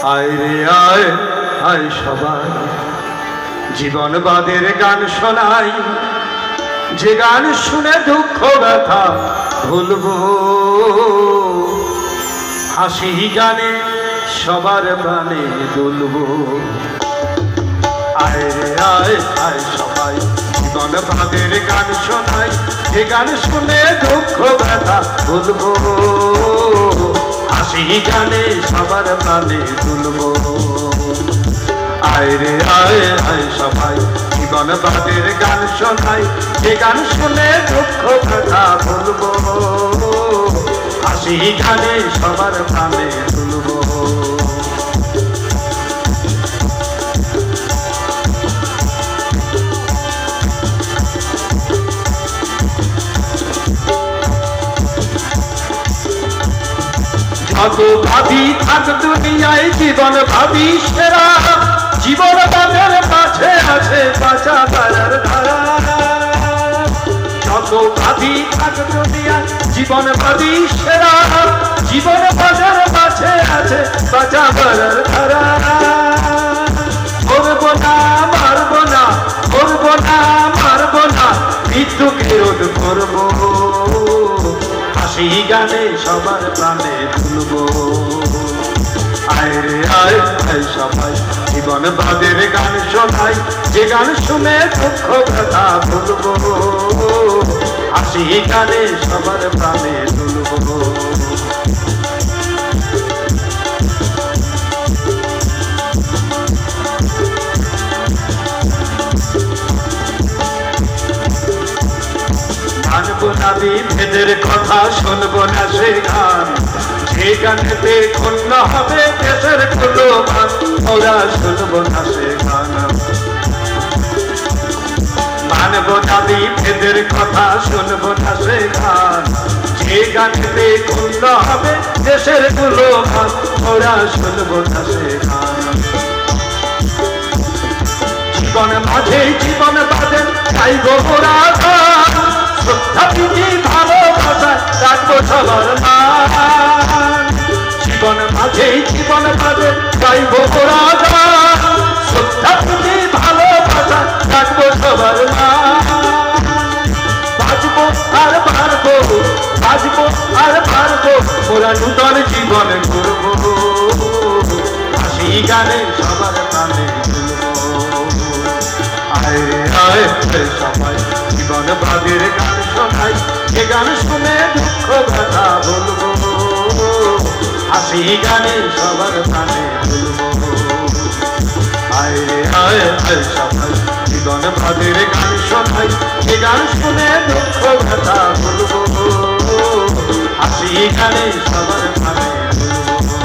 আয় রে আয় আয় সবাই জীবন বাদের গান শোনাই, যে গান শুনে দুঃখ ব্যথা ভুলবো, হাসি গানে সবার প্রাণে দুলবো। আয় রে আয় আয় সবাই জীবন বাদের গান শোনাই, যে গান শুনে দুঃখ ব্যথা ভুলবো, হাসি গানে সবার প্রাণে দুলবো। আয় রে আয় আয় সবাই জীবন বাদের গান শোনাই, যে গান শুনে দুঃখ ব্যথা ভুলবো, হাসি গানে সবার প্রাণে তুলবো। যত ভাবি থাক দুনিয়ায় জীবন ভাবি সেরা, জীবন বাদের মাঝে আছে বাঁচা করার ধারা। যত ভাবি থাক দুনিয়ায় জীবন ভাবি সেরা, জীবন বাদের মাঝে আছে বাঁচা করার ধারা। করবো না মারবো না, করবো না মারবো না, মৃত্যুকে রোধ করবো, হাসি গানে সবার প্রাণে তুলবো। আয় রে আয় আয় সবাই জীবন বাদের গান শোনাই, যে গান শুনে দুঃখ ব্যথা ভুলবো, হাসি গানে সবার প্রাণে তুলবো। মানবো না বিভেদের কথা, শুনবো না সে গান, যে গানেতে ক্ষুণ্ণ হবে দেশের কোনো মান, ওরা শুনবো না সে গান। মানবো না বিভেদের কথা, শুনবো না সে গান, যে গানেতে ক্ষুণ্ণ হবে দেশের কোনো মান, ওরা শুনবো না সে গান। জীবন মাঝে জীবন বাদে গাইবো মোরা গান, শ্রদ্ধা প্রীতি ভালোবাসা রাখবো সবার মান। জীবন মাঝে জীবন বাদে গাইবো মোরা গান, শ্রদ্ধা প্রীতি ভালোবাসা রাখবো সবার মান। বাঁচবো আর পারবো, বাঁচবো আর পারবো, মোরা নূতন জীবন করবো, হাসি গানে সবার প্রাণে তুলবো। আয় রে আয় সবাই জীবন বাদের গান শোনাই, যে গান শুনে দুঃখ ব্যথা ভুলবো, হাসি গানে সবার প্রাণে তুলবো। আয় রে আয় আয় সবাই জীবন বাদের গান শোনাই, যে গান শুনে দুঃখ ব্যথা ভুলবো, হাসি গানে সবার প্রাণে তুলবো,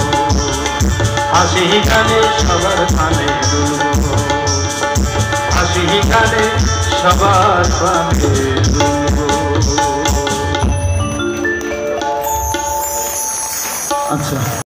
হাসি গানে সবার প্রাণে তুলবো, হাসি গানে সবার প্রাণে তুলবো। আচ্ছা।